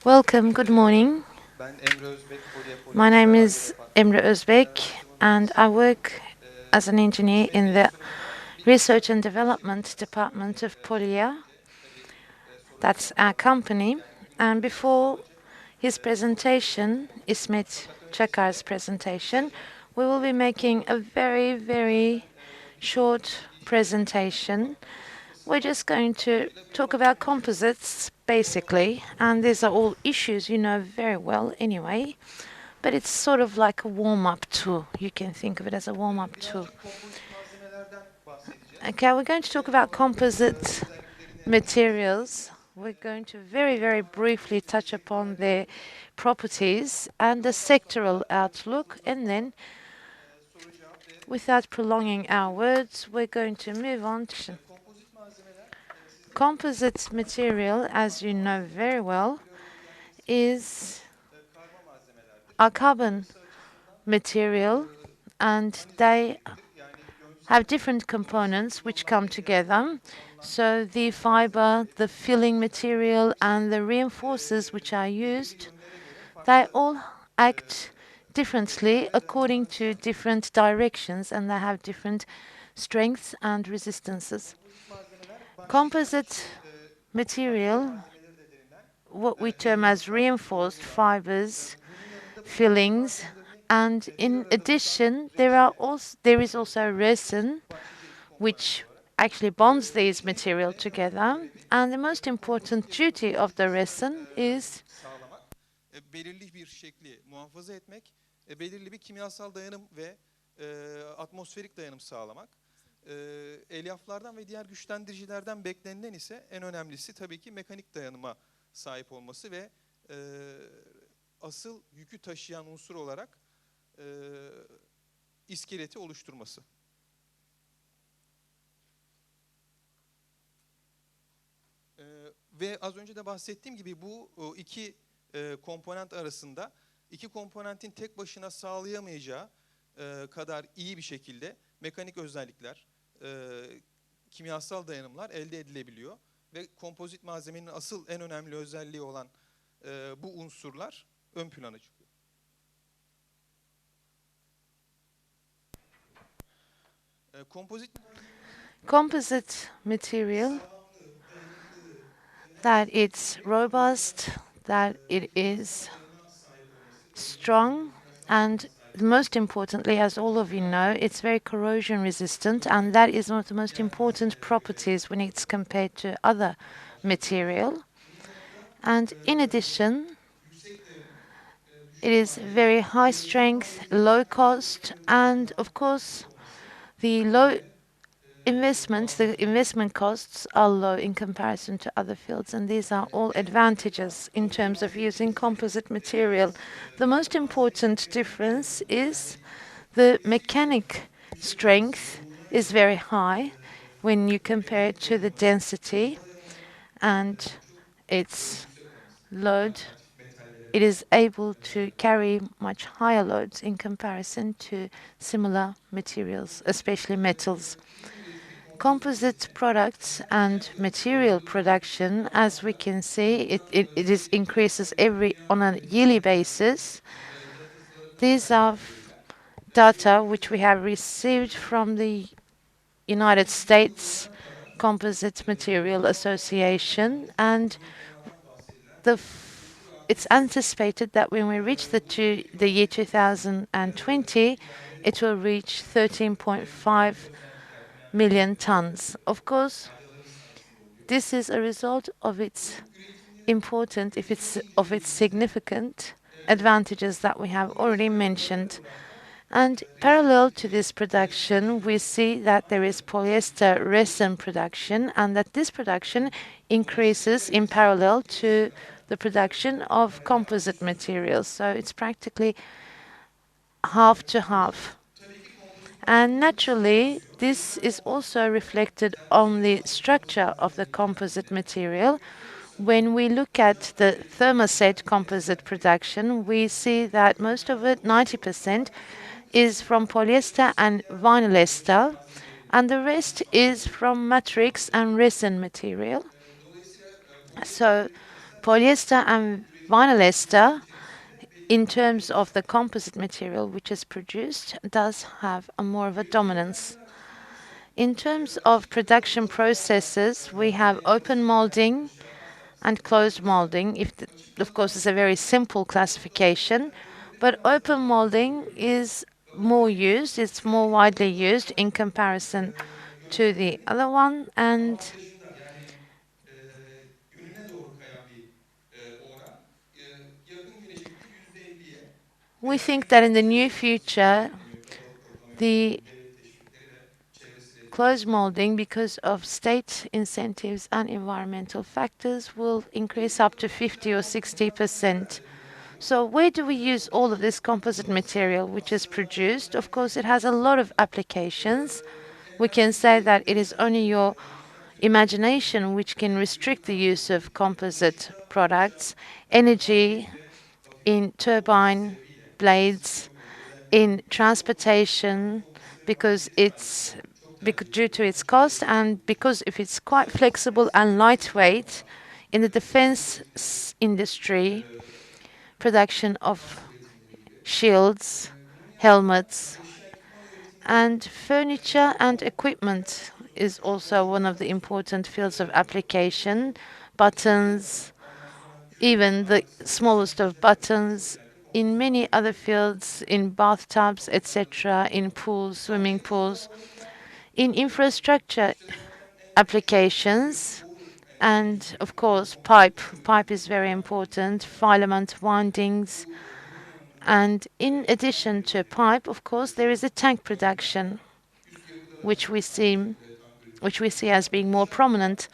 Welcome, good morning. My name is Emre Özbek and I work as an engineer in the Research and Development Department of Polya. That's our company. And before his presentation, İsmet Çakar's presentation, we will be making a very short presentation. We're just going to talk about composites, basically, and these are all issues you know very well anyway, but it's sort of like a warm-up tool. You can think of it as a warm-up tool. Okay, we're going to talk about composite materials. We're going to very briefly touch upon their properties and the sectoral outlook, and then, without prolonging our words, we're going to move on to composite material, as you know very well, is a carbon material, and they have different components which come together. So the fiber, the filling material, and the reinforcers which are used, they all act differently according to different directions, and they have different strengths and resistances. Composite material, what we term as reinforced fibers, fillings, and in addition there is also resin which actually bonds these material together, and the most important duty of the resin is belirli bir şekli muhafaza etmek, belirli bir kimyasal dayanım ve atmosferik dayanım sağlamak. Elyaflardan ve diğer güçlendiricilerden beklenilen ise en önemlisi tabii ki mekanik dayanıma sahip olması ve asıl yükü taşıyan unsur olarak iskeleti oluşturması. Ve az önce de bahsettiğim gibi bu iki komponent arasında iki komponentin tek başına sağlayamayacağı kadar iyi bir şekilde mekanik özellikler, kimyasal dayanımlar elde edilebiliyor ve kompozit malzemenin asıl en önemli özelliği olan bu unsurlar ön plana çıkıyor. Composite material, that it's robust, that it is strong, and most importantly, as all of you know, it's very corrosion resistant, and that is one of the most important properties when it's compared to other material. And in addition, it is very high strength, low cost, and of course the investment costs are low in comparison to other fields, and these are all advantages in terms of using composite material. The most important difference is the mechanic strength is very high when you compare it to the density and its load. It is able to carry much higher loads in comparison to similar materials, especially metals. Composite products and material production, as we can see, it increases on a yearly basis. These are data which we have received from the United States Composite Material Association, and it's anticipated that when we reach the year 2020, it will reach 13.5 million tons. Of course, this is a result of its significant advantages that we have already mentioned. And parallel to this production, we see that there is polyester resin production, and that this production increases in parallel to the production of composite materials. So it's practically half to half. And naturally, this is also reflected on the structure of the composite material. When we look at the thermoset composite production, we see that most of it, 90%, is from polyester and vinyl ester, and the rest is from matrix and resin material. So Polyester and vinyl ester, in terms of the composite material which is produced, does have a more of a dominance. In terms of production processes, we have open molding and closed molding. Of course, it's a very simple classification, but open molding is more used, it's more widely used in comparison to the other one, and we think that in the near future, the closed molding, because of state incentives and environmental factors, will increase up to 50 or 60%. So where do we use all of this composite material which is produced? Of course, it has a lot of applications. We can say that it is only your imagination which can restrict the use of composite products. Energy in turbine blades, in transportation, because it's due to its cost and because if it's quite flexible and lightweight. In the defense industry, production of shields, helmets, and furniture and equipment is also one of the important fields of application. Buttons, even the smallest of buttons, in many other fields, in bathtubs, etc., in pools, swimming pools, in infrastructure applications, and of course pipe. Pipe is very important, filament windings, and in addition to pipe, of course, there is a tank production, which we see as being more prominent.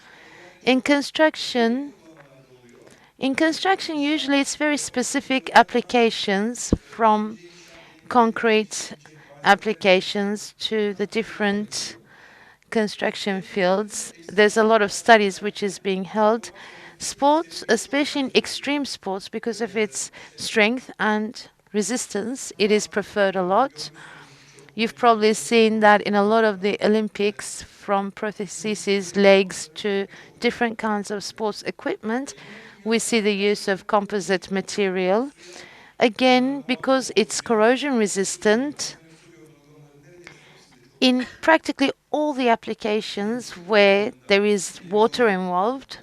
In construction, usually it's very specific applications, from concrete applications to the different construction fields. There's a lot of studies which is being held. Sports, especially in extreme sports, because of its strength and resistance, it is preferred a lot. You've probably seen that in a lot of the Olympics, from prostheses, legs to different kinds of sports equipment, we see the use of composite material. Again, because it's corrosion resistant, in practically all the applications where there is water involved,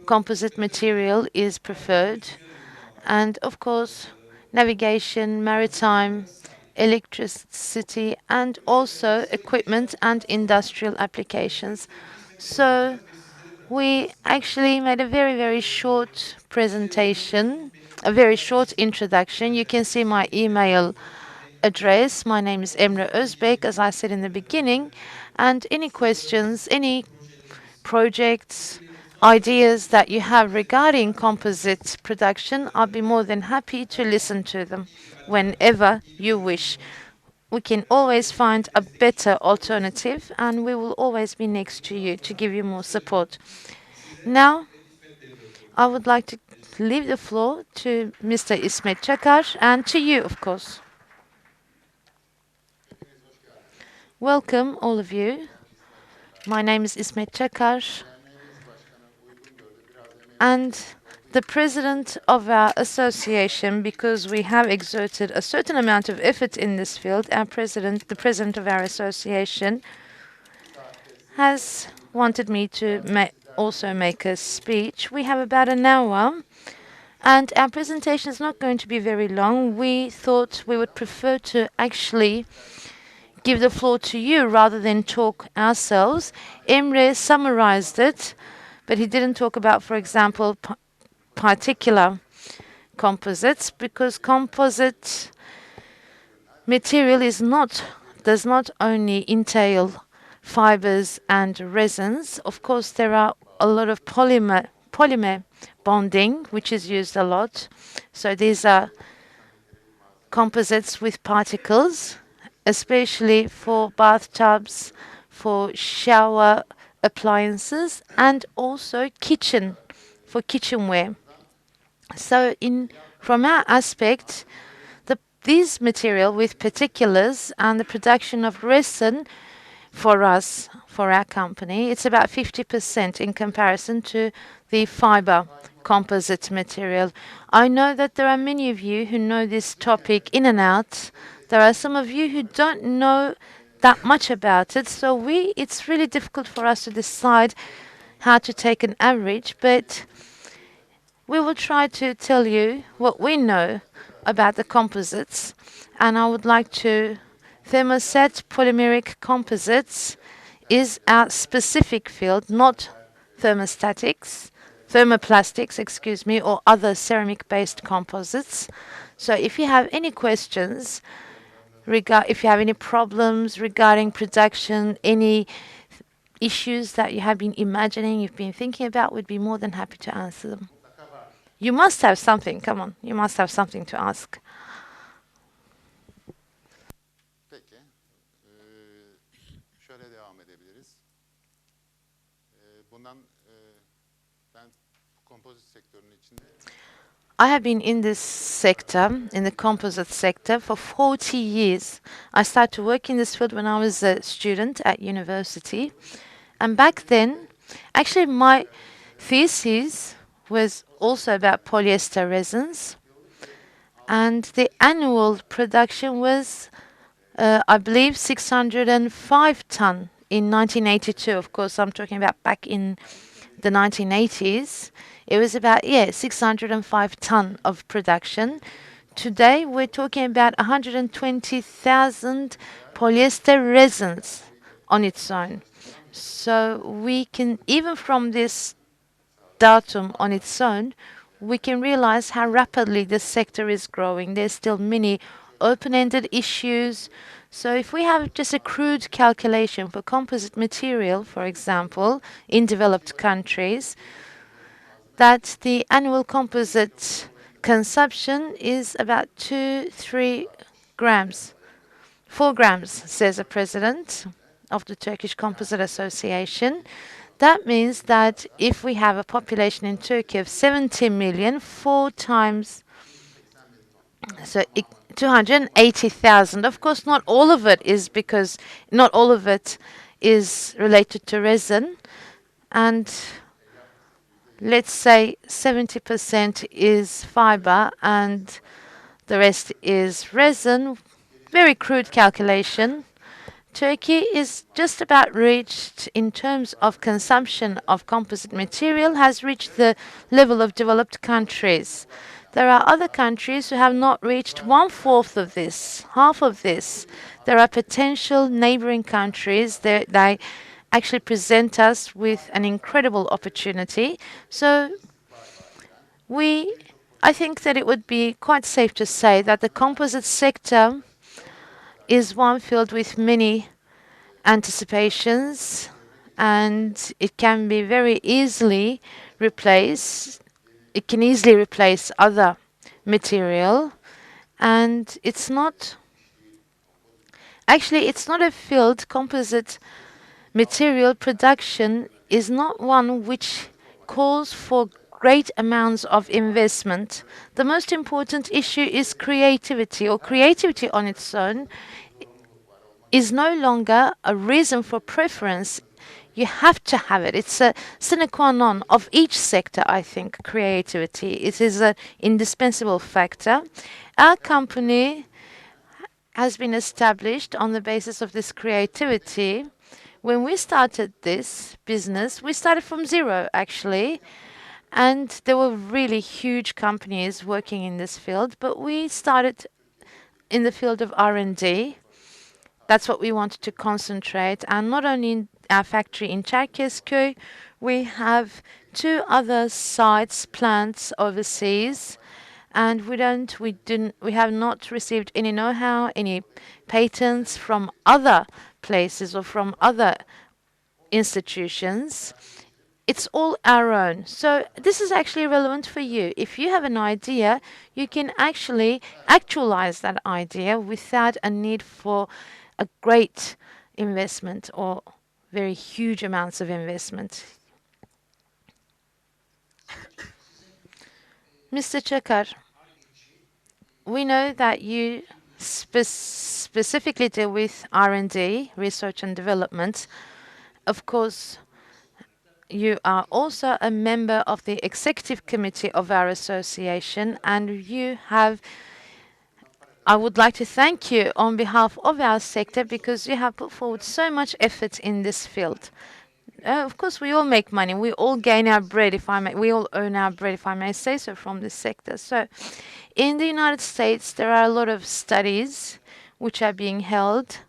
composite material is preferred. And of course, navigation, maritime, electricity, and also equipment and industrial applications. So we actually made a very, very short presentation, a very short introduction. You can see my email address. My name is Emre Özbek, as I said in the beginning. And any questions, any projects, ideas that you have regarding composite production, I'll be more than happy to listen to them whenever you wish. We can always find a better alternative, and we will always be next to you to give you more support. Now, I would like to leave the floor to Mr. İsmet Çakar and to you, of course. Welcome, all of you. My name is İsmet Çakar, and the president of our association, because we have exerted a certain amount of effort in this field, the president of our association, has wanted me to also make a speech. We have about an hour, and our presentation is not going to be very long. We thought we would prefer to actually give the floor to you rather than talk ourselves. Emre summarized it, but he didn't talk about, for example, particular composites, because composite material does not only entail fibers and resins. Of course, there are a lot of polymer bonding, which is used a lot. So these are composites with particles, especially for bathtubs, for shower appliances, and also for kitchenware. So from our aspect, these material with particulars and the production of resin for our company, it's about 50% in comparison to the fiber composite material. I know that there are many of you who know this topic in and out. There are some of you who don't know that much about it, so it's really difficult for us to decide how to take an average, but we will try to tell you what we know about the composites, and I would like to thermoset polymeric composites is our specific field, not thermostatics, thermoplastics, excuse me, or other ceramic-based composites. So if you have any questions, if you have any problems regarding production, any issues that you have been imagining, you've been thinking about, we'd be more than happy to answer them. You must have something, come on, you must have something to ask. Peki, şöyle devam edebiliriz. Ben kompozit sektörünün içinde I have been in this sector, in the composite sector, for 40 years. I started to work in this field when I was a student at university. And back then, actually my thesis was also about polyester resins. And the annual production was, I believe, 605 ton in 1982. Of course, I'm talking about back in the 1980s. It was about, 605 ton of production. Today, we're talking about 120,000 polyester resins on its own. So we can, even from this datum on its own, we can realize how rapidly this sector is growing. There's still many open-ended issues. So if we have just a crude calculation for composite material, for example, in developed countries, that the annual composite consumption is about 2-3 grams. 4 grams, says the president of the Turkish Composite Association. That means that if we have a population in Turkey of 70 million, 4 times, so 280,000. Of course, not all of it is related to resin, and let's say 70% is fiber and the rest is resin. Very crude calculation. Turkey is just about reached, in terms of consumption of composite material, has reached the level of developed countries. There are other countries who have not reached 1/4 of this, half of this. There are potential neighboring countries. They actually present us with an incredible opportunity. So I think that it would be quite safe to say that the composite sector is one filled with many anticipations, and it can be very easily replaced. It can easily replace other material, and it's not a field. Composite material production is not one which calls for great amounts of investment. The most important issue is creativity, or creativity on its own is no longer a reason for preference. You have to have it. It's a sine qua non of each sector, I think, creativity. It is an indispensable factor. Our company has been established on the basis of this creativity. When we started this business, we started from zero, actually. And there were really huge companies working in this field, but we started in the field of R&D. That's what we wanted to concentrate. And not only in our factory in Çerkezköy, we have 2 other sites, plants overseas, and we have not received any know-how, any patents from other places or from other institutions. It's all our own. So this is actually relevant for you. If you have an idea, you can actually actualize that idea without a need for a great investment or very huge amounts of investment. Mr. Çakar, we know that you specifically deal with R&D, research and development. Of course, you are also a member of the executive committee of our association, and I would like to thank you on behalf of our sector because you have put forward so much effort in this field. Of course, we all make money. We all gain our bread, we all earn our bread, if I may say so, from this sector. So, in the United States, there are a lot of studies which are being held,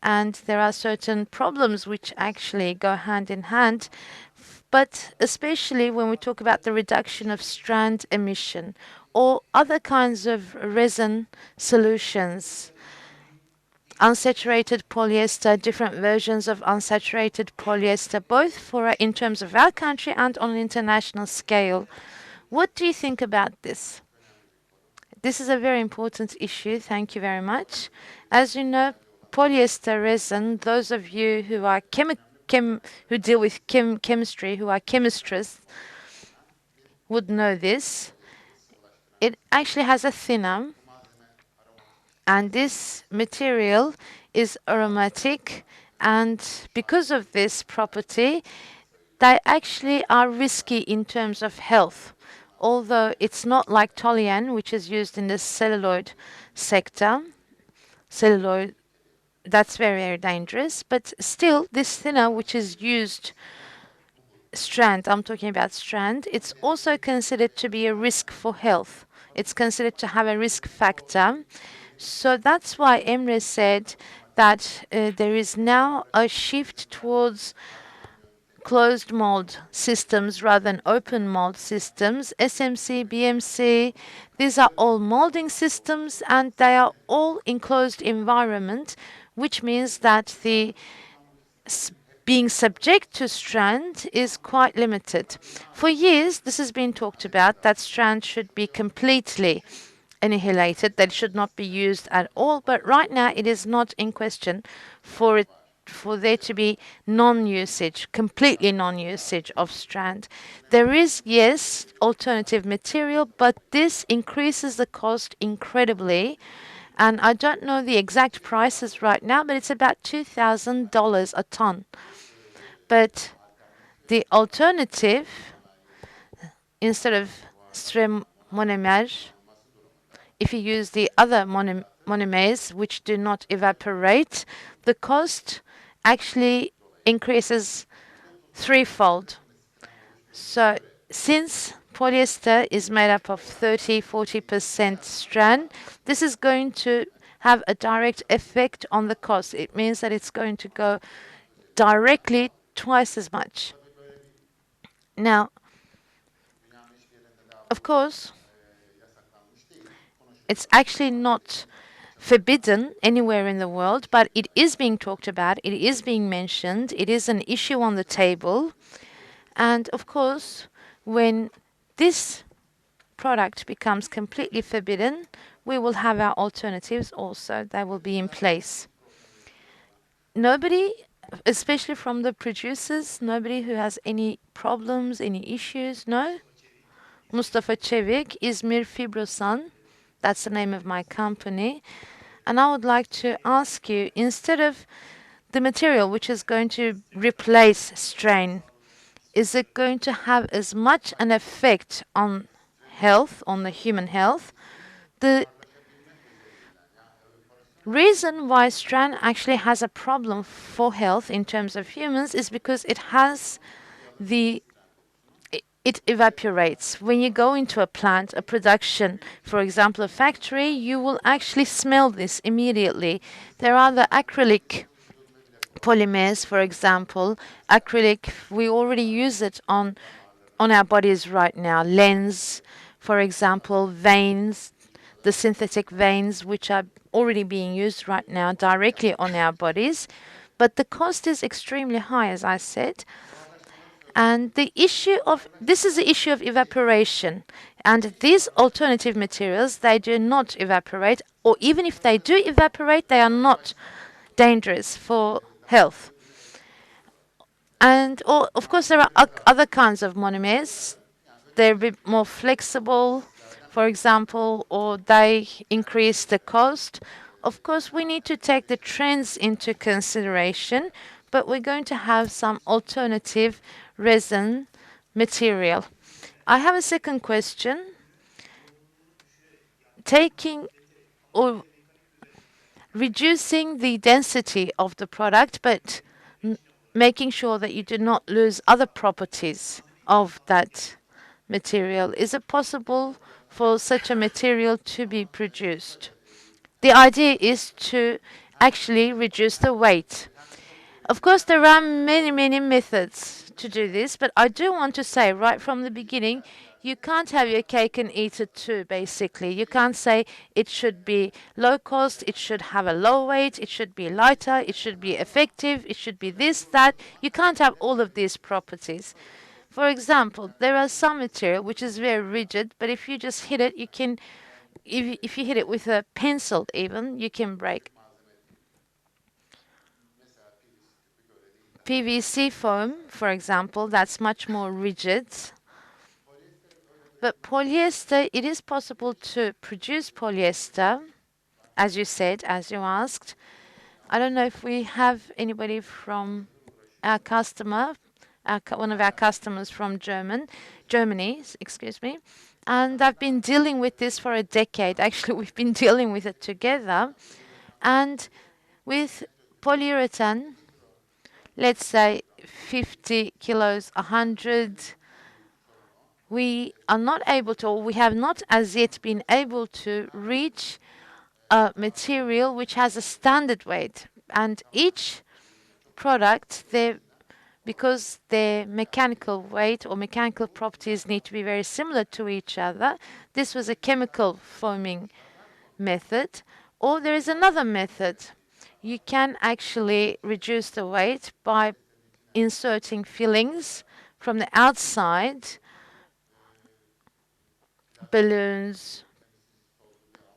and there are certain problems which actually go hand in hand. But especially when we talk about the reduction of strand emission or other kinds of resin solutions, unsaturated polyester, different versions of unsaturated polyester, both in terms of our country and on an international scale. What do you think about this? This is a very important issue. Thank you very much. As you know, polyester resin, those of you who are who deal with chemistry, who are chemistrists, would know this. It actually has a thinner, and this material is aromatic, and because of this property, they actually are risky in terms of health. Although it's not like toluene, which is used in the celluloid sector. Celluloid, that's very, very dangerous. But still, this thinner, which is used, strand, I'm talking about strand, it's also considered to be a risk for health. It's considered to have a risk factor. So that's why Emre said that there is now a shift towards closed mold systems rather than open mold systems. SMC, BMC, these are all molding systems, and they are all enclosed environment, which means that the being subject to strand is quite limited. For years, this has been talked about, that strand should be completely annihilated, that it should not be used at all, but right now it is not in question for there to be non-usage, completely non-usage of strand. There is, yes, alternative material, but this increases the cost incredibly. And I don't know the exact prices right now, but it's about $2,000 a ton. But the alternative, instead of strand monomer, if you use the other monomers which do not evaporate, the cost actually increases threefold. So since polyester is made up of 30-40% strand, this is going to have a direct effect on the cost. It means that it's going to go directly twice as much. Now, of course, it's actually not forbidden anywhere in the world, but it is being talked about, it is being mentioned, it is an issue on the table. And of course, when this product becomes completely forbidden, we will have our alternatives also. They will be in place. Nobody, especially from the producers, nobody who has any problems, any issues, no? Mustafa Çevik, İzmir Fibrosan, that's the name of my company. And I would like to ask you, instead of the material which is going to replace strain, is it going to have as much an effect on health, on the human health? The reason why strand actually has a problem for health in terms of humans is because it evaporates. When you go into a plant, a production, for example, a factory, you will actually smell this immediately. There are the acrylic polymers, for example. Acrylic, we already use it on our bodies right now. Lens, for example, veins, the synthetic veins, which are already being used right now directly on our bodies. But the cost is extremely high, as I said. And this is the issue of evaporation. And these alternative materials, they do not evaporate, or even if they do evaporate, they are not dangerous for health. And of course, there are other kinds of monomers. They're a bit more flexible, for example, or they increase the cost. Of course, we need to take the trends into consideration, but we're going to have some alternative resin material. I have a second question. Taking or reducing the density of the product, but making sure that you do not lose other properties of that material. Is it possible for such a material to be produced? The idea is to actually reduce the weight. Of course, there are many methods to do this, but I do want to say right from the beginning, you can't have your cake and eat it too, basically. You can't say it should be low cost, it should have a low weight, it should be lighter, it should be effective, it should be this, that. You can't have all of these properties. For example, there are some material which is very rigid, but if you just hit it, you can, if you hit it with a pencil even, you can break. PVC foam, for example, that's much more rigid. But polyester, it is possible to produce polyester, as you said, as you asked. I don't know if we have anybody from our customer, one of our customers from Germany, excuse me. And I've been dealing with this for a decade. Actually, we've been dealing with it together. And with polyurethane, let's say 50 kilos, 100, we are not able to, or we have not as yet been able to reach a material which has a standard weight. And each product, because their mechanical weight or mechanical properties need to be very similar to each other, this was a chemical foaming method. Or there is another method. You can actually reduce the weight by inserting fillings from the outside, balloons,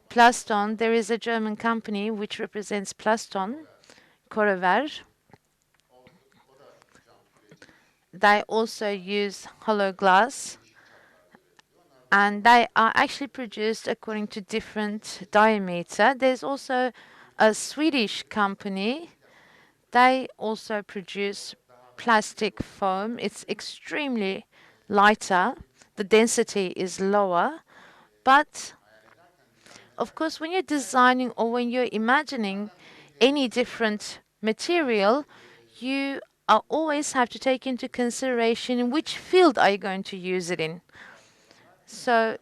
Plaston. There is a German company which represents Plaston, Korover. They also use hollow glass, and they are actually produced according to different diameter. There's also a Swedish company. They also produce plastic foam. It's extremely lighter. The density is lower. But of course, when you're designing or when you're imagining any different material, you always have to take into consideration in which field are you going to use it in. So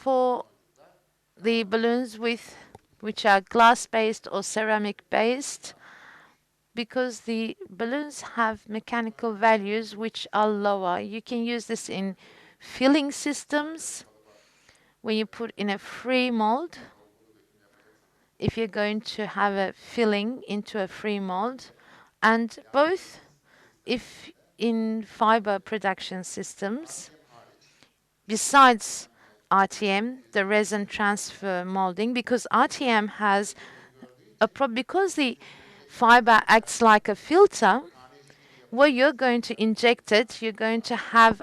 for the balloons which are glass-based or ceramic-based, because the balloons have mechanical values which are lower, you can use this in filling systems. When you put in a free mold, if you're going to have a filling into a free mold, and both if in fiber production systems, besides RTM, the resin transfer molding, because RTM has because the fiber acts like a filter, where you're going to inject it, you're going to have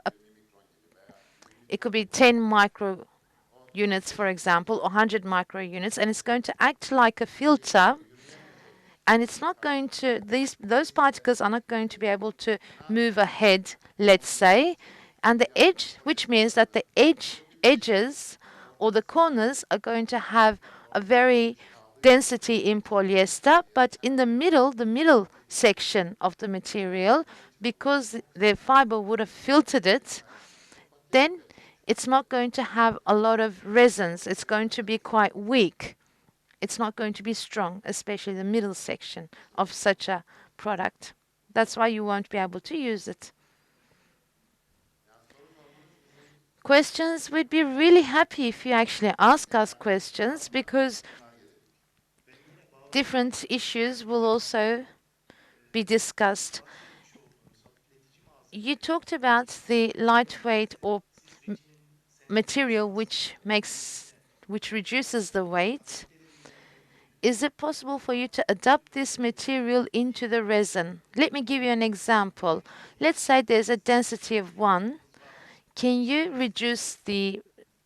it could be 10 micro units, for example, or 100 micro units, and it's going to act like a filter, and it's not going to, those particles are not going to be able to move ahead, let's say, and the edge, which means that the edges or the corners are going to have a very density in polyester, but in the middle section of the material, because the fiber would have filtered it, then it's not going to have a lot of resins. It's going to be quite weak. It's not going to be strong, especially the middle section of such a product. That's why you won't be able to use it. Questions? We'd be really happy if you actually ask us questions, because different issues will also be discussed. You talked about the lightweight or material which reduces the weight. Is it possible for you to adapt this material into the resin? Let me give you an example. Let's say there's a density of 1. Can you reduce the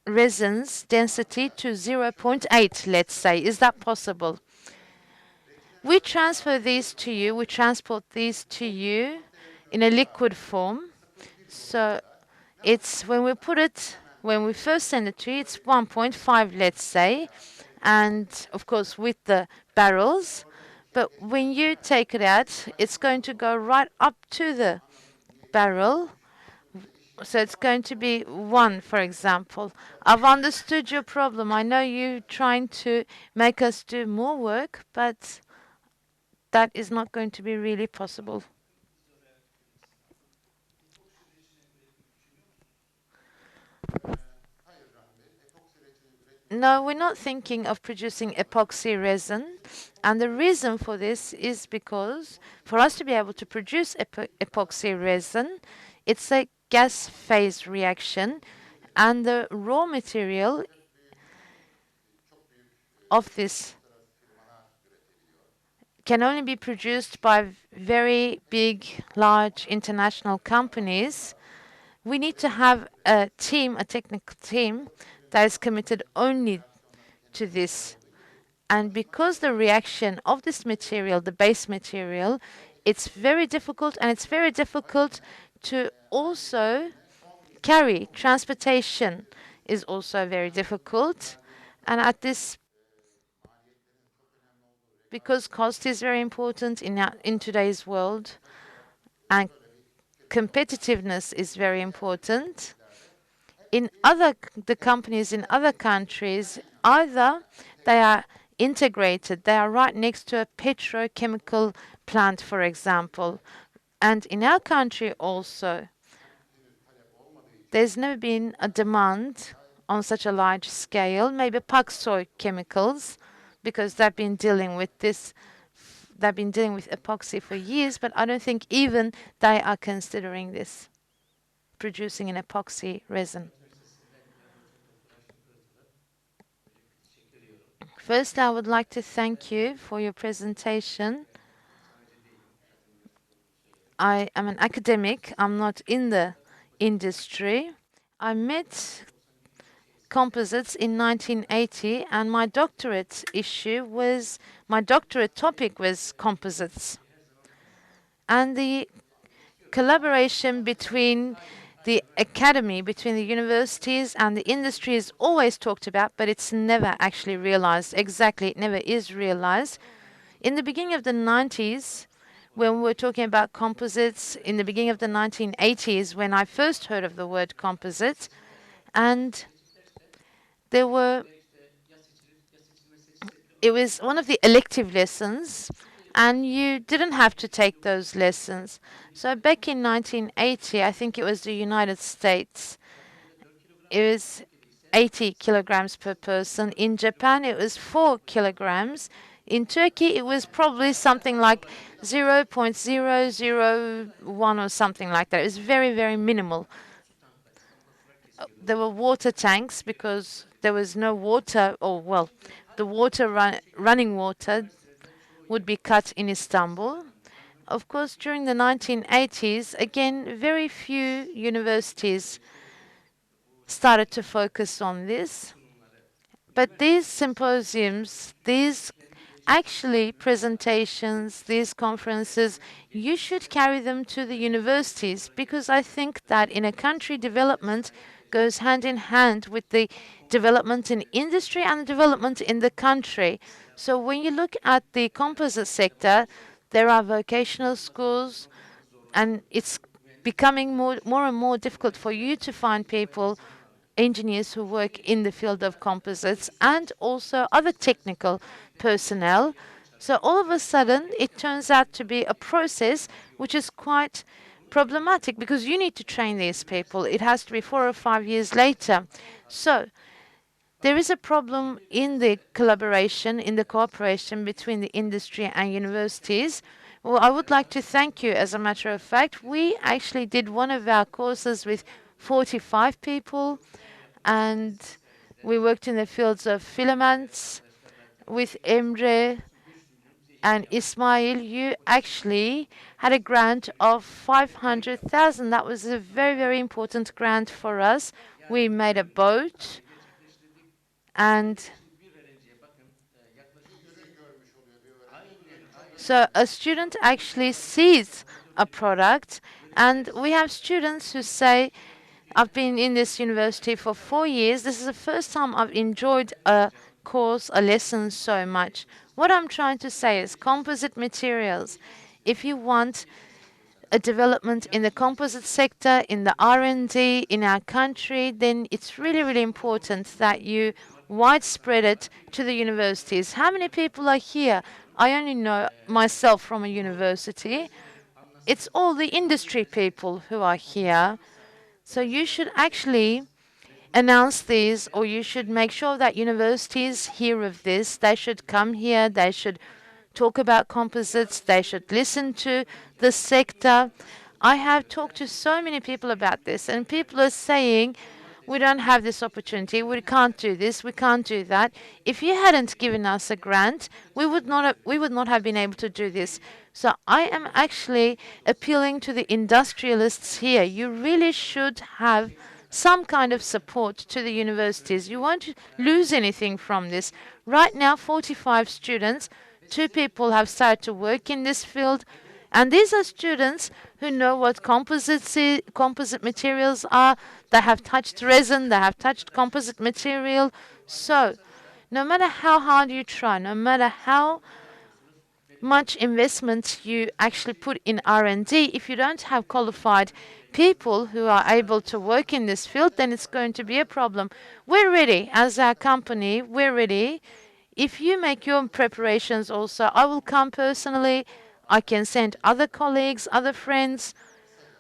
resin's density to 0.8, let's say? Is that possible? We transfer these to you, we transport these to you in a liquid form. So it's when we first send it to you, it's 1.5, let's say, and of course with the barrels. But when you take it out, it's going to go right up to the barrel. So it's going to be 1, for example. I've understood your problem. I know you're trying to make us do more work, but that is not going to be really possible. No, we're not thinking of producing epoxy resin. And the reason for this is because for us to be able to produce epoxy resin, it's a gas phase reaction. And the raw material of this can only be produced by very big, large international companies. We need to have a team, a technical team, that is committed only to this. And because the reaction of this material, the base material, it's very difficult, and it's very difficult to also carry. Transportation is also very difficult. And at this, because cost is very important in today's world, and competitiveness is very important, the companies in other countries, either they are integrated, they are right next to a petrochemical plant, for example. And in our country also, there's never been a demand on such a large scale, maybe Paksoy chemicals, because they've been dealing with epoxy for years, but I don't think even they are considering this, producing an epoxy resin. First, I would like to thank you for your presentation. I am an academic. I'm not in the industry. I met composites in 1980, and my doctorate topic was composites. And the collaboration between the academy, between the universities and the industry is always talked about, but it's never actually realized. Exactly, it never is realized. In the beginning of the 90s, when we were talking about composites, in the beginning of the 1980s, when I first heard of the word composite, and it was one of the elective lessons, and you didn't have to take those lessons. So back in 1980, I think it was the United States, it was 80 kilograms per person. In Japan, it was 4 kilograms. In Turkey, it was probably something like 0.001 or something like that. It was very, very minimal. There were water tanks because there was no water, or well, the running water would be cut in Istanbul. Of course, during the 1980s, again, very few universities started to focus on this. But these symposiums, these actually presentations, these conferences, you should carry them to the universities, because I think that in a country, development goes hand in hand with the development in industry and development in the country. So when you look at the composite sector, there are vocational schools, and it's becoming more and more difficult for you to find people, engineers who work in the field of composites, and also other technical personnel. So all of a sudden, it turns out to be a process which is quite problematic, because you need to train these people. It has to be 4 or 5 years later. So there is a problem in the collaboration, in the cooperation between the industry and universities. Well, I would like to thank you. As a matter of fact, we actually did one of our courses with 45 people, and we worked in the fields of filaments with Emre and Ismail. You actually had a grant of 500,000. That was a very, very important grant for us. We made a boat, and so a student actually sees a product, And we have students who say, I've been in this university for 4 years. This is the first time I've enjoyed a course, a lesson so much. What I'm trying to say is composite materials. If you want a development in the composite sector, in the R&D in our country, then it's really, really important that you widespread it to the universities. How many people are here? I only know myself from a university. It's all the industry people who are here. So you should actually announce these, or you should make sure that universities hear of this. They should come here. They should talk about composites. They should listen to the sector. I have talked to so many people about this, and people are saying, we don't have this opportunity, we can't do this, we can't do that. If you hadn't given us a grant, we would not have been able to do this. So I am actually appealing to the industrialists here. You really should have some kind of support to the universities. You won't lose anything from this. Right now, 45 students, 2 people have started to work in this field. And these are students who know what composite materials are. They have touched resin, they have touched composite material. So, no matter how hard you try, no matter how much investment you actually put in R&D, if you don't have qualified people who are able to work in this field, then it's going to be a problem. We're ready, as our company, we're ready. If you make your preparations also, I will come personally. I can send other colleagues, other friends,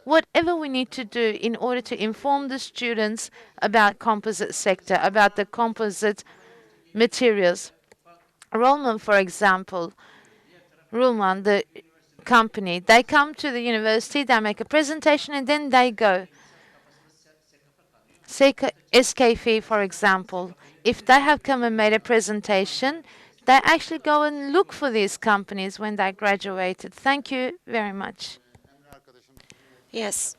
whatever we need to do in order to inform the students about composite sector, about the composite materials. Rollman, for example, Rollman, the company, they come to the university, they make a presentation, and then they go. SKF, for example, if they have come and made a presentation, they actually go and look for these companies when they graduated. Thank you very much. Yes.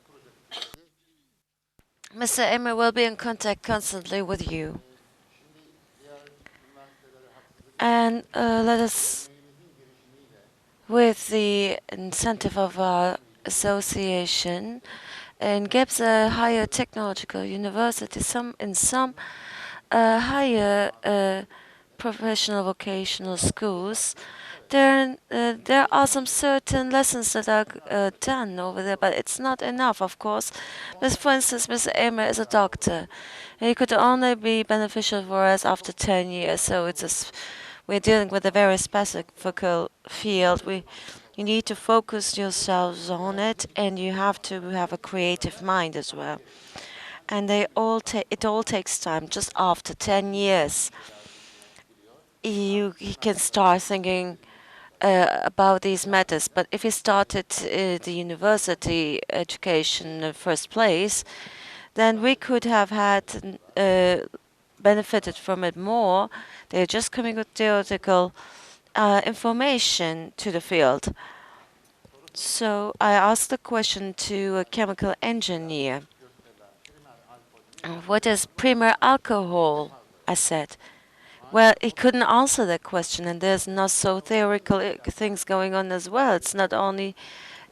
Mr. Emre will be in contact constantly with you. And let us, with the incentive of our association, and gives a higher technological university, in some higher professional vocational schools, there are some certain lessons that are done over there, but it's not enough, of course. For instance, Mr. Emre is a doctor. He could only be beneficial for us after 10 years, so we're dealing with a very specific field. You need to focus yourselves on it, and you have to have a creative mind as well. And it all takes time. Just after 10 years, you can start thinking about these matters. But if you started the university education in the first place, then we could have had benefited from it more. They're just coming with theoretical information to the field. So I asked the question to a chemical engineer. What is primer alcohol? I said. Well, he couldn't answer that question, and there's not so theoretical things going on as well. It's not only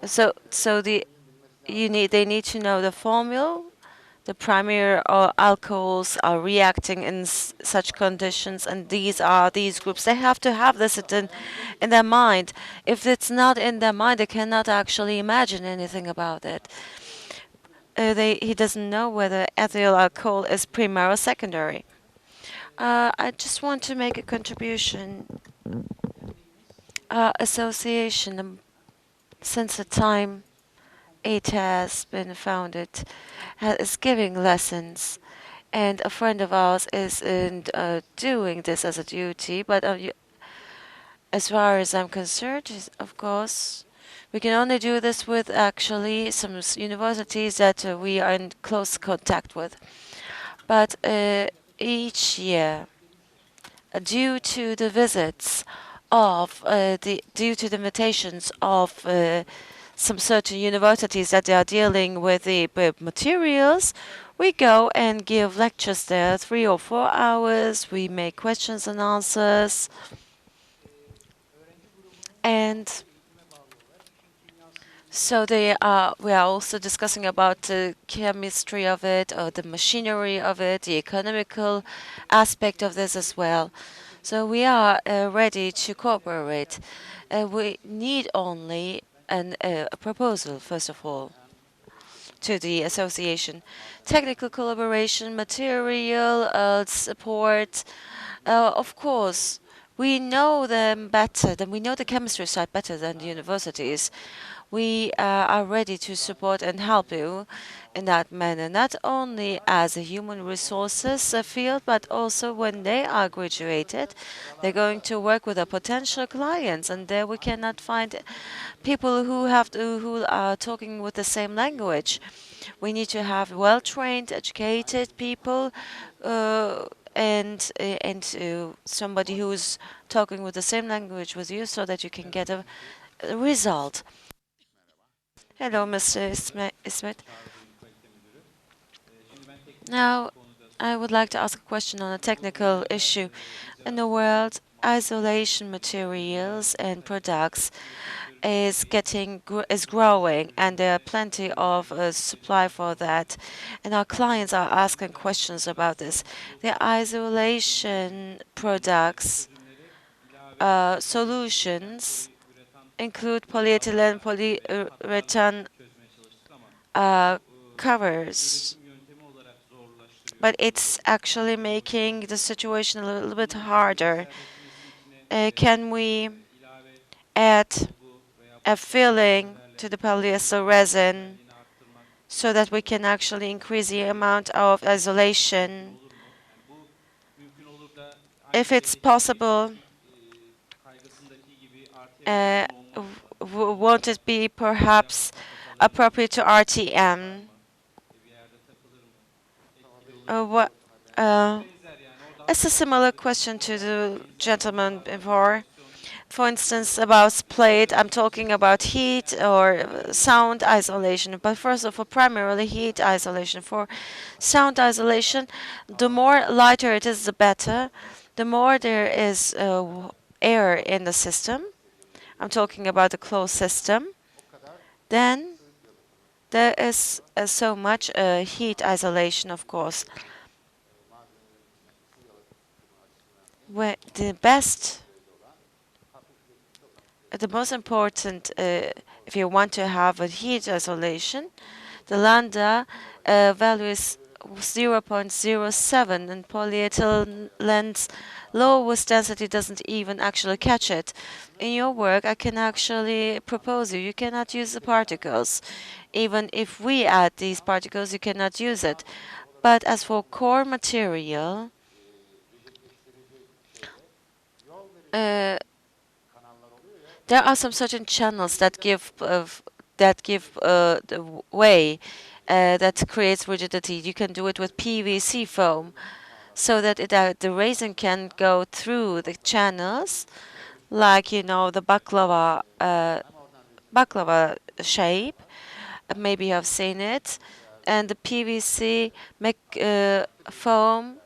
they need to know the formula. The primary alcohols are reacting in such conditions, and these groups. They have to have this in their mind. If it's not in their mind, they cannot actually imagine anything about it. He doesn't know whether ethyl alcohol is primary or secondary. I just want to make a contribution. Our association, since the time it has been founded, is giving lessons, and a friend of ours is doing this as a duty. But as far as I'm concerned, of course, we can only do this with actually some universities that we are in close contact with. But each year, due to the visits of due to the invitations of some certain universities that they are dealing with the materials, we go and give lectures there 3 or 4 hours. We make questions and answers, and So we are also discussing about the chemistry of it, or the machinery of it, the economical aspect of this as well. So we are ready to cooperate. We need only a proposal, first of all, to the association. Technical collaboration, material support. Of course, we know them better than we know the chemistry side better than the universities. We are ready to support and help you in that manner, not only as a human resources field, but also when they are graduated, they're going to work with our potential clients, and there we cannot find people who are talking with the same language. We need to have well-trained, educated people, and somebody who's talking with the same language with you, so that you can get a result. Hello, Mr. Ismet. Now, I would like to ask a question on a technical issue. In the world, isolation materials and products is growing, and there are plenty of supply for that. And our clients are asking questions about this. The isolation products solutions include polyethylene, polyurethane covers, but it's actually making the situation a little bit harder. Can we add a filling to the polyester resin so that we can actually increase the amount of isolation? If it's possible, won't it be perhaps appropriate to RTM? What? It's a similar question to the gentleman before. For instance, about split, I'm talking about heat or sound isolation. But first of all, primarily heat isolation. For sound isolation, the more lighter it is, the better. The more there is air in the system, I'm talking about a closed system, then there is so much heat isolation, of course. Where the most important, if you want to have a heat isolation, the lambda value is 0.07, and polyethylene's lowest density doesn't even actually catch it. In your work, I can actually propose you cannot use the particles. Even if we add these particles, you cannot use it. But as for core material, there are some certain channels that give the way that creates rigidity. You can do it with PVC foam, so that the resin can go through the channels, like the baklava shape. Maybe you have seen it, and the PVC foam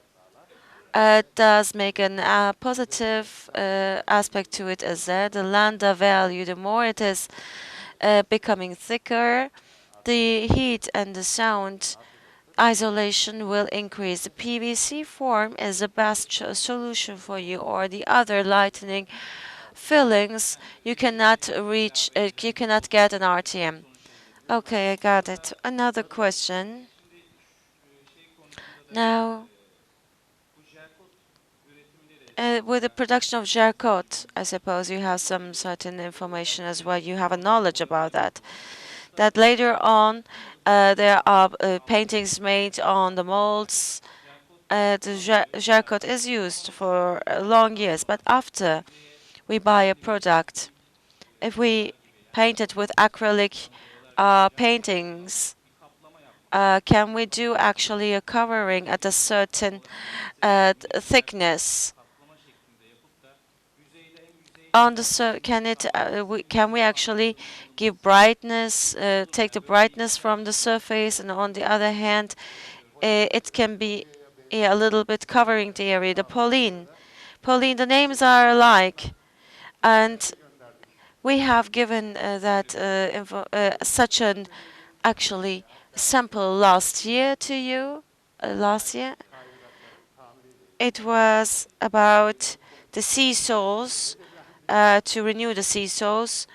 does make a positive aspect to it as that. The lambda value, the more it is becoming thicker, the heat and the sound isolation will increase. The PVC form is the best solution for you, or the other lightening fillings you cannot reach. You cannot get an RTM. Okay, I got it. Another question. Now, with the production of Jarcot, I suppose you have some certain information as well. You have a knowledge about that. That later on, there are paintings made on the molds. The Jarcot is used for long years, but after we buy a product, if we paint it with acrylic paintings, can we do actually a covering at a certain thickness? Can we actually give brightness, take the brightness from the surface, and on the other hand, it can be a little bit covering the area. The Pauline, the names are alike, and We have given such an actually sample last year to you. Last year, it was about the seesaws, to renew the seesaws.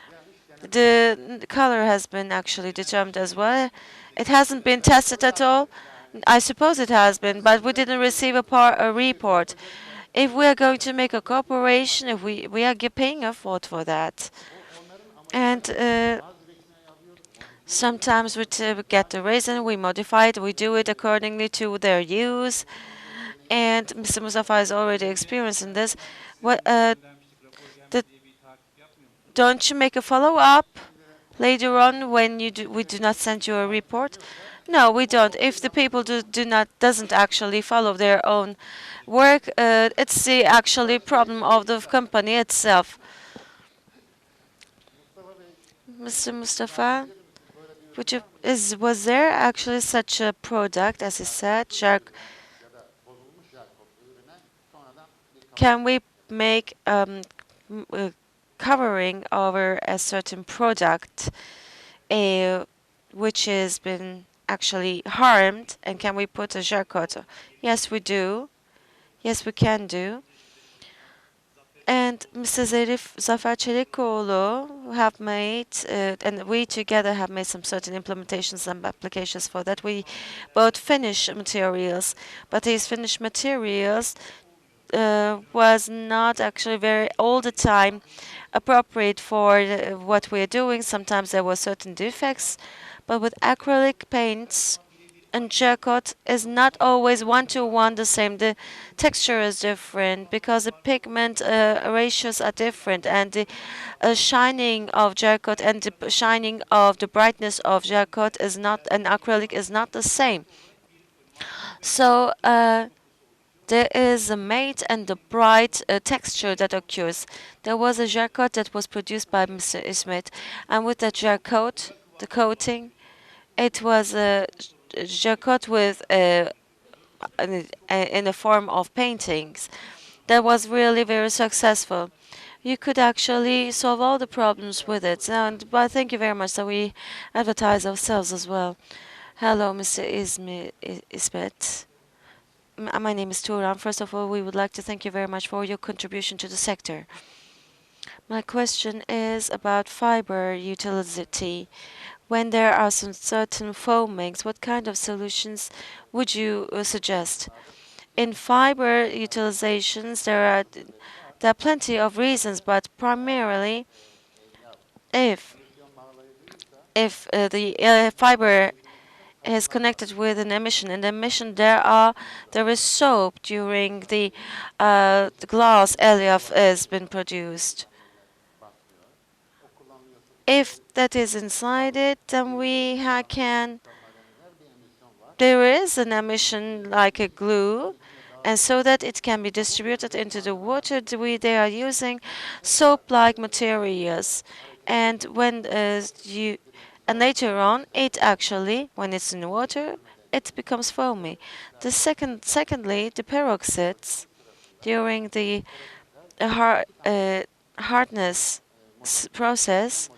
The color has been actually determined as well. It hasn't been tested at all. I suppose it has been, but we didn't receive a report. If we are going to make a cooperation, if we are paying a fort for that, and sometimes we get the reason, we modify it, we do it accordingly to their use, and Mr. Mustafa is already experiencing this. What don't you make a follow-up later on when we do not send you a report? No, we don't. If the people doesn't actually follow their own work, it's the actually problem of the company itself. Mr. Mustafa, was there actually such a product, as he said, can we make covering over a certain product which has been actually harmed, and can we put a jar coat? Yes, we do. Yes, we can do. And Mr. Zafer Çelikoğlu have made, and we together have made some certain implementations and applications for that. We bought finished materials, but these finished materials was not actually very all the time appropriate for what we are doing. Sometimes there were certain defects, but with acrylic paints and gel coat is not always one-to-one the same. The texture is different because the pigment ratios are different, and the shining of gel coat and the shining of the brightness of gel coat is not, and acrylic is not the same. So there is a matte and the bright texture that occurs. There was a gel coat that was produced by Mr. İsmet, and with that gel coat, the coating, it was a gel coat with in the form of paintings. That was really very successful. You could actually solve all the problems with it. And but thank you very much that we advertise ourselves as well. Hello, Mr. İsmet. My name is Turan. First of all, we would like to thank you very much for your contribution to the sector. My question is about fiber utility. When there are some certain foamings, what kind of solutions would you suggest? In fiber utilizations, there are plenty of reasons, but primarily, if the fiber is connected with an emission. In the emission, there is soap during the glass area has been produced. If that is inside it, then there is an emission like a glue, and so that it can be distributed into the water, they are using soap-like materials. And when and later on, it actually, when it's in water, it becomes foamy. Secondly, the peroxides during the hardness process,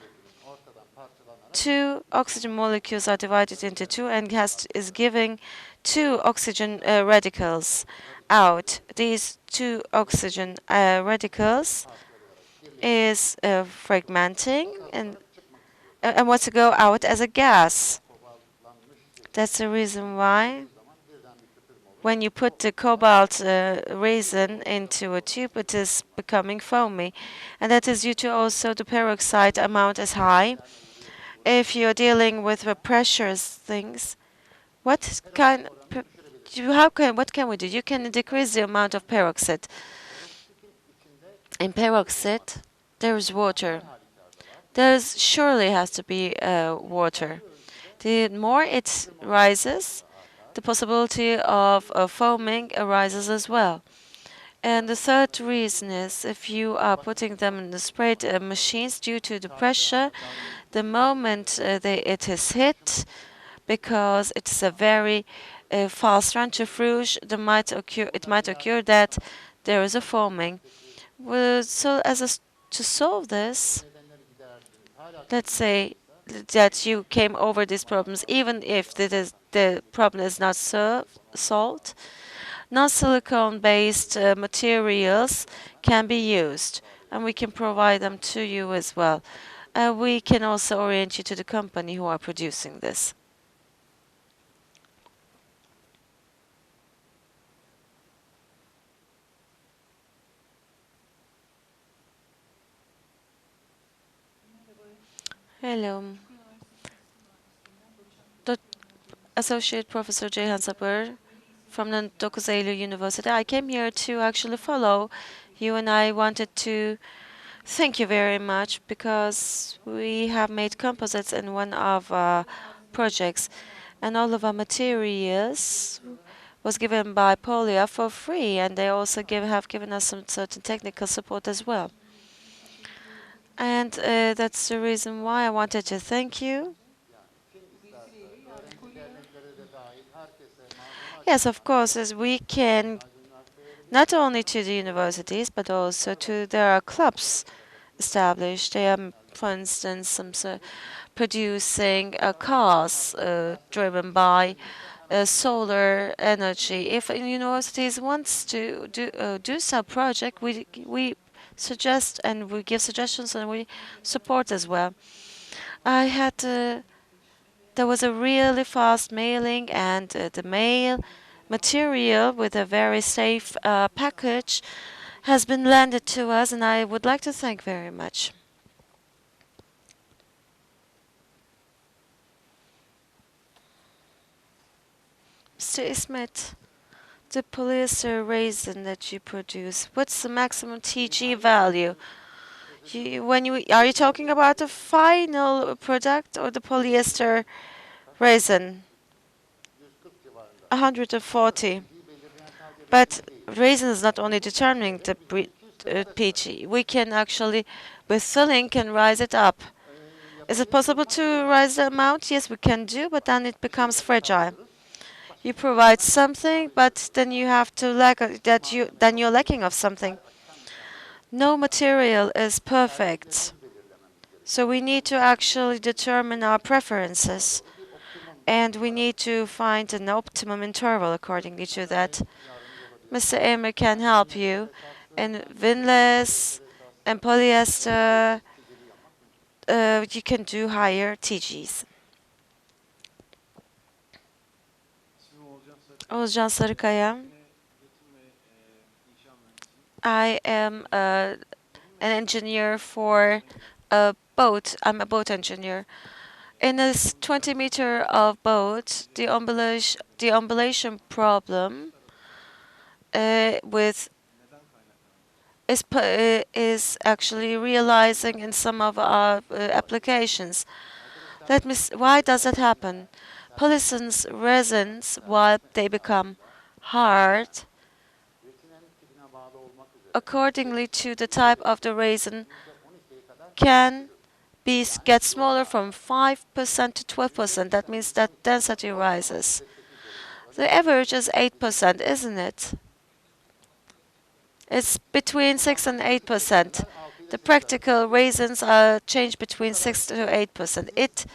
two oxygen molecules are divided into two and is giving two oxygen radicals out. These two oxygen radicals is fragmenting and wants to go out as a gas. That's the reason why when you put the cobalt resin into a tube, it is becoming foamy. And that is due to also the peroxide amount is high. If you're dealing with the pressures things, what can we do? You can decrease the amount of peroxide. In peroxide, there is water. There surely has to be water. The more it rises, the possibility of foaming arises as well. And the third reason is if you are putting them in the spray machines due to the pressure, the moment it is hit, because it's a very fast centrifuge, it might occur that there is a foaming. To solve this, let's say that you came over these problems, even if the problem is not solved, non-silicone-based materials can be used, and we can provide them to you as well. We can also orient you to the company who are producing this. Hello. Associate Professor Ceyhan Sabır from the 9 Eylül University. I came here to actually follow you, and I wanted to thank you very much because we have made composites in one of our projects, and all of our materials was given by Polia for free, and they also have given us some certain technical support as well. And that's the reason why I wanted to thank you. Yes, of course, as we can, not only to the universities, but also there are clubs established. They are, for instance, producing cars driven by solar energy. If universities wants to do some project, we suggest and we give suggestions and we support as well. I had there was a really fast mailing, and the mail material with a very safe package has been landed to us, and I would like to thank very much. Mr. İsmet, the polyester resin that you produce, what's the maximum TG value? Are you talking about the final product or the polyester resin? 140. But resin is not only determining the PG. We can actually, with filling, can rise it up. Is it possible to rise the amount? Yes, we can do, but then it becomes fragile. You provide something, but then you have to then you're lacking of something. No material is perfect. So we need to actually determine our preferences, and we need to find an optimum interval accordingly to that. Mr. Emre can help you. In vinless and polyester, you can do higher TGs. Oğuzcan Sarıkaya. I am an engineer for a boat. I'm a boat engineer. In this 20-meter of boat, the undulation problem is actually realizing in some of our applications. Why does that happen? Polyesins resins, while they become hard, accordingly to the type of the resin, can get smaller from 5% to 12%. That means that density rises. The average is 8%, isn't it? It's between 6 and 8%. The practical resins are changed between 6 to 8%. It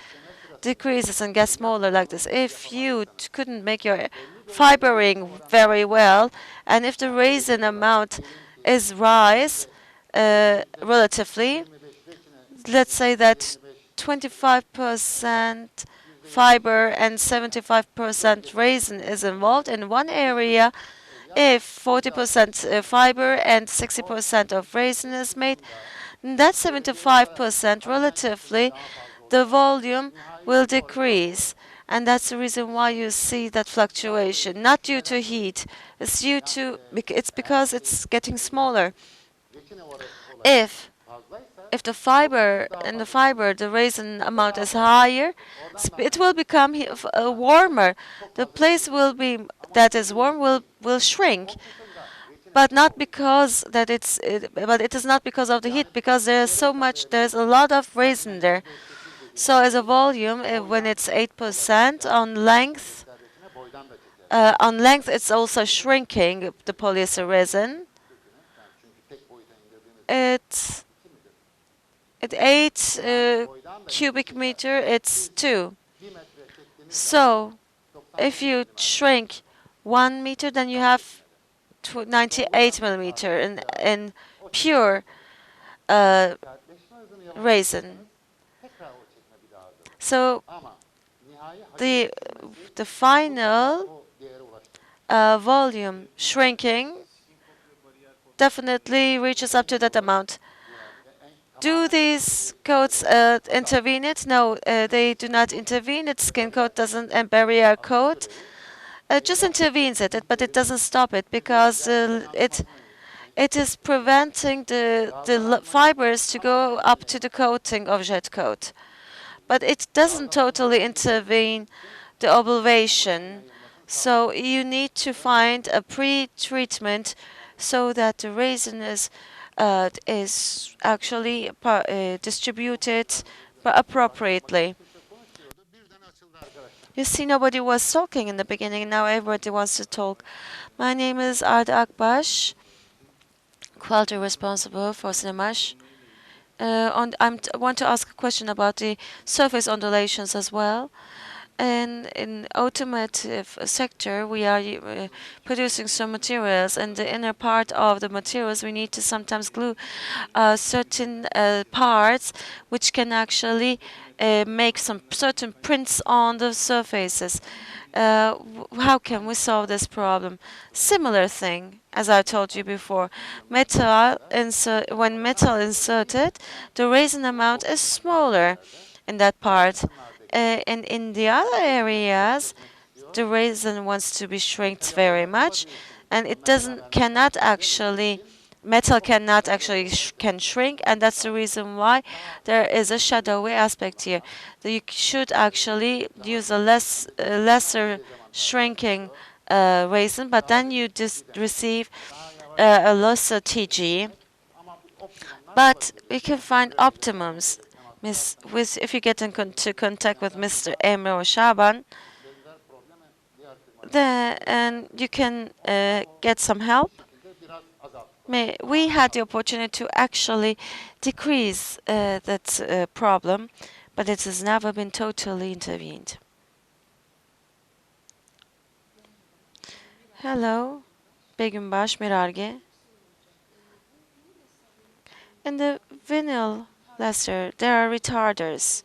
decreases and gets smaller like this. If you couldn't make your fibering very well, and if the resin amount is rise relatively, let's say that 25% fiber and 75% resin is involved in one area. If 40% fiber and 60% of resin is made, that 75% relatively, the volume will decrease. And that's the reason why you see that fluctuation, not due to heat. It's because it's getting smaller. If the fiber the resin amount is higher, it will become warmer. The place that is warm will shrink, but not because that but it is not because of the heat, because there's a lot of resin there. So as a volume, when it's 8% on length, it's also shrinking, the polyester resin. at 8 cubic meter, it's 2. So if you shrink 1 meter, then you have 98 millimeter in pure resin. So the final volume shrinking definitely reaches up to that amount. Do these coats intervene it? No, they do not intervene it. Skin coat doesn't, and barrier coat just intervenes it, but it doesn't stop it because it is preventing the fibers to go up to the coating of jet coat. But it doesn't totally intervene the obligation. So you need to find a pre-treatment so that the resin is actually distributed appropriately. You see, nobody was talking in the beginning. Now everybody wants to talk. My name is Arda Akbaş, quality responsible for Sinemash. I want to ask a question about the surface undulations as well. And in automotive sector, we are producing some materials, and the inner part of the materials we need to sometimes glue certain parts, which can actually make some certain prints on the surfaces. How can we solve this problem? Similar thing, as I told you before. When metal inserted, the resin amount is smaller in that part. And in the other areas, the resin wants to be shrinked very much, and it cannot actually. Metal cannot actually can shrink, and that's the reason why there is a shadowy aspect here. You should actually use a lesser shrinking resin, but then you just receive a lesser TG. But we can find optimums. If you get into contact with Mr. Emre or Shaban, then you can get some help. We had the opportunity to actually decrease that problem, but it has never been totally intervened. Hello, Begüm Baş Mirarge. In the vinyl Lester, there are retarders.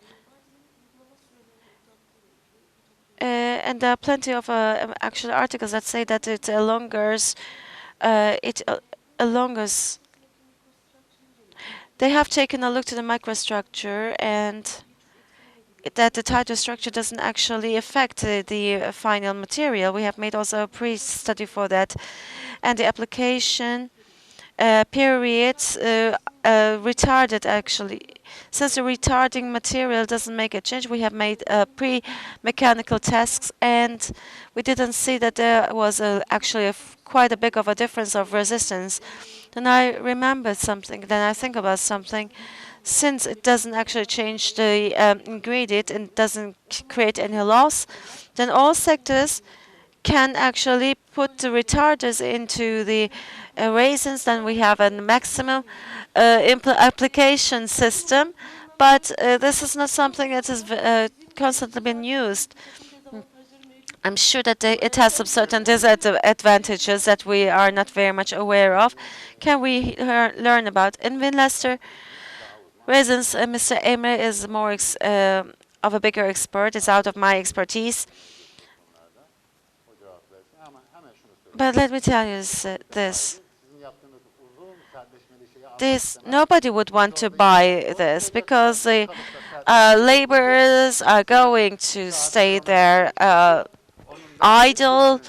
And there are plenty of actual articles that say that it elongates. They have taken a look to the microstructure, and that the tighter structure doesn't actually affect the final material. We have made also a pre-study for that, and the application periods retarded actually. Since the retarding material doesn't make a change, we have made pre-mechanical tests, and we didn't see that there was actually quite a big of a difference of resistance. Then I remembered something, then I think about something. Since it doesn't actually change the ingredient and doesn't create any loss, then all sectors can actually put the retarders into the resins. Then we have a maximum application system, but this is not something that has constantly been used. I'm sure that it has some certain disadvantages that we are not very much aware of. Can we learn about? In Winchester resins, Mr. Emre is more of a bigger expert. It's out of my expertise. But let me tell you this. Nobody would want to buy this because the laborers are going to stay there idle,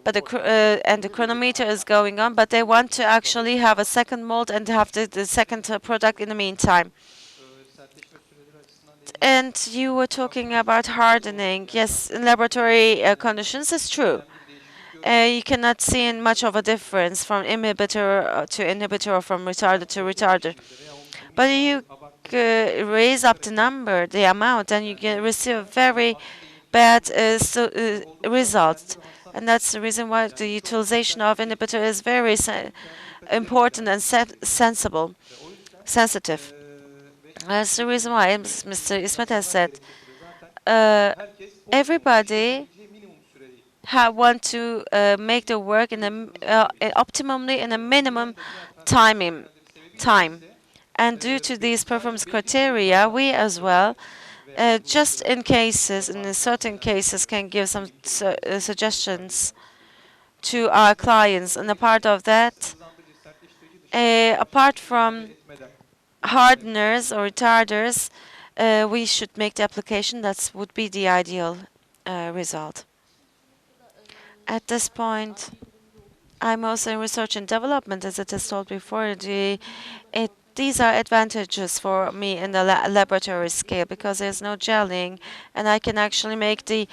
but the chronometer is going on, but they want to actually have a second mold and have the second product in the meantime. And you were talking about hardening. Yes, in laboratory conditions, it's true. You cannot see much of a difference from inhibitor to inhibitor or from retarder to retarder. But you raise up the amount, and you receive very bad results. And that's the reason why the utilization of inhibitor is very important and sensitive. That's the reason why, as Mr. İsmet has said, everybody want to make the work in optimally in a minimum time. And due to these performance criteria, we as well, just in cases, in certain cases, can give some suggestions to our clients. And a part of that, apart from hardeners or retarders, we should make the application. That would be the ideal result. At this point, I'm also in research and development, as it is told before. These are advantages for me in the laboratory scale because there's no gelling, and I can actually make the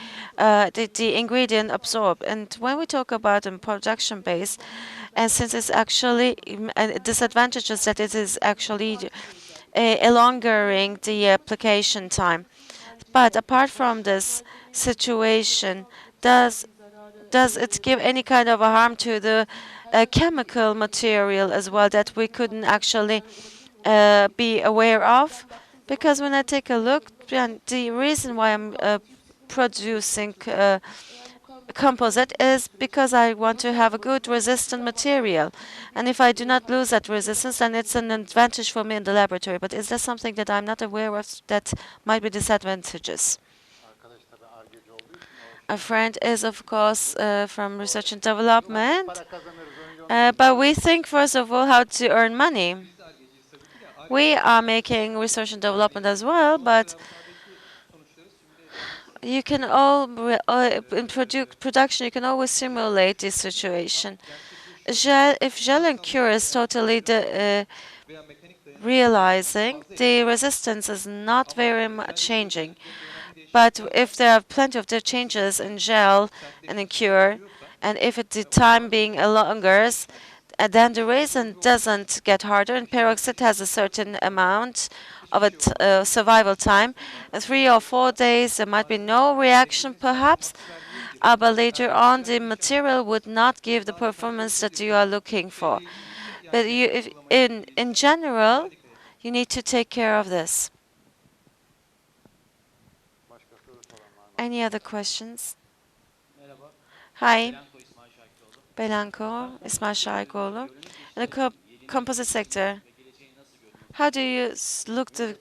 ingredient absorb. And when we talk about a production base, and since it's actually disadvantages that it is actually elongating the application time. But apart from this situation, does it give any kind of a harm to the chemical material as well that we couldn't actually be aware of? Because when I take a look, the reason why I'm producing composite is because I want to have a good resistant material. And if I do not lose that resistance, then it's an advantage for me in the laboratory. But is there something that I'm not aware of that might be disadvantageous? A friend is, of course, from research and development. But we think, first of all, how to earn money. We are making research and development as well, but you can in production, you can always simulate this situation. If gel and cure is totally realizing, the resistance is not very much changing. But if there are plenty of the changes in gel and in cure, and if the time being longer, then the resin doesn't get harder, and peroxide has a certain amount of a survival time. 3 or 4 days, there might be no reaction, perhaps, but later on, the material would not give the performance that you are looking for. But in general, you need to take care of this. Any other questions? Hi. Belanko, İsmail Şahikoğlu. In the composite sector, how do you look the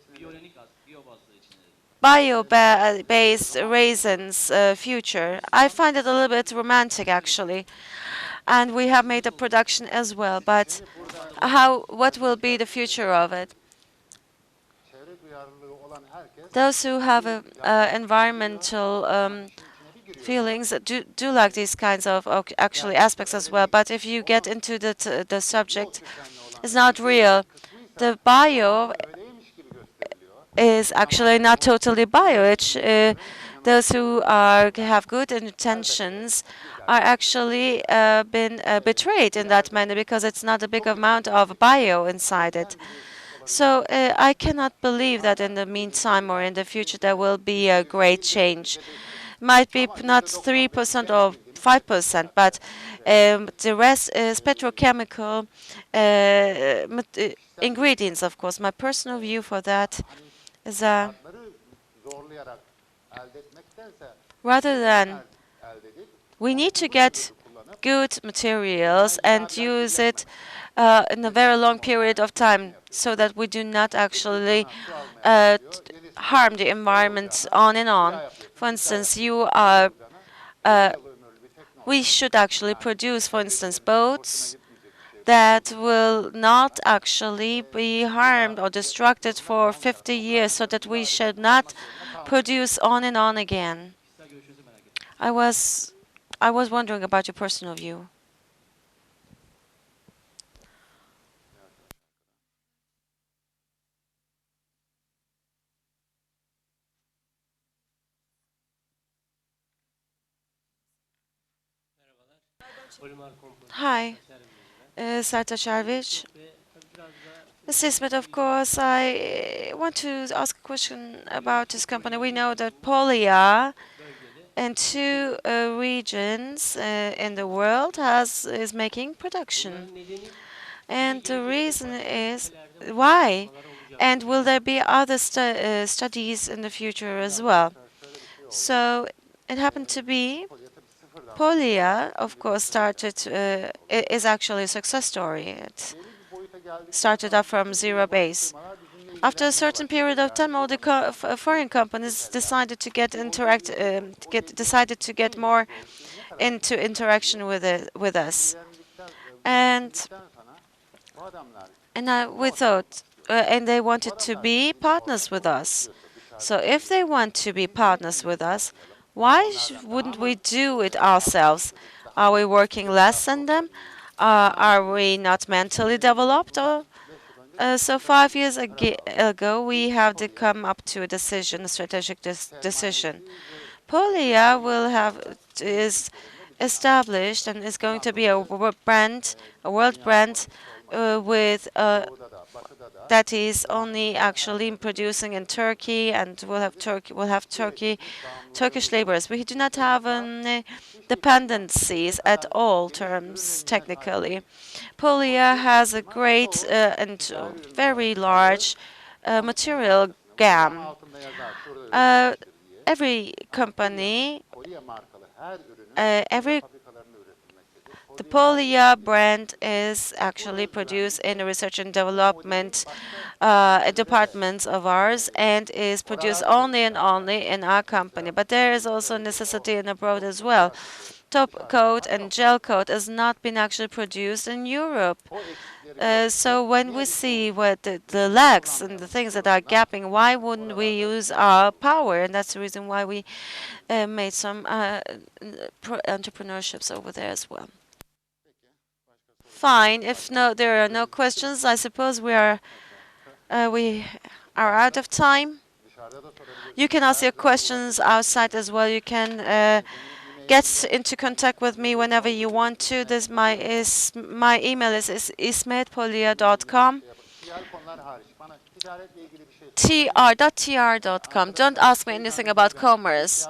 bio-based raisins future? I find it a little bit romantic, actually. And we have made a production as well, but what will be the future of it? Those who have environmental feelings do like these kinds of actually aspects as well. But if you get into the subject, it's not real. The bio is actually not totally bio. Those who have good intentions are actually been betrayed in that manner because it's not a big amount of bio inside it. So I cannot believe that in the meantime or in the future there will be a great change. Might be not 3% or 5%, but the rest is petrochemical ingredients, of course. My personal view for that is rather than we need to get good materials and use it in a very long period of time so that we do not actually harm the environment on and on. For instance, we should actually produce, for instance, boats that will not actually be harmed or destructed for 50 years so that we should not produce on and on again. I was wondering about your personal view. Hi, Sarta Sharvich. Mr. İsmet, of course, I want to ask a question about this company. We know that Polya in 2 regions in the world is making production. And the reason is why And will there be other studies in the future as well? So it happened to be Polya, of course, is actually a success story. It started up from zero base. After a certain period of time, all the foreign companies decided to get more into interaction with us, and we thought, and they wanted to be partners with us. So if they want to be partners with us, why wouldn't we do it ourselves? Are we working less than them? Are we not mentally developed? So 5 years ago, we have to come up to a strategic decision. Polya is established and is going to be a world brand with that is only actually producing in Turkey, and we'll have Turkish laborers. We do not have dependencies at all terms technically. Polya has a great and very large material gamut. Every company, the Polya brand is actually produced in the research and development departments of ours, and is produced only and only in our company. But there is also necessity in abroad as well. Top coat and gel coat has not been actually produced in Europe. So when we see what the lacks and the things that are gapping, why wouldn't we use our power? And that's the reason why we made some entrepreneurships over there as well. Fine. If there are no questions, I suppose we are out of time. You can ask your questions outside as well. You can get into contact with me whenever you want to. My email is ismetpolya.com. tr.tr.com. Don't ask me anything about commerce.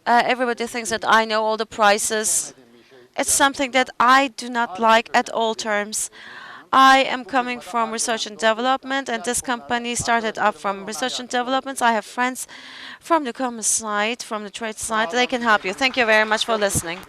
Everybody thinks that I know all the prices. It's something that I do not like at all terms. I am coming from research and development, and this company started up from research and development. I have friends from the commerce side, from the trade side. They can help you. Thank you very much for listening.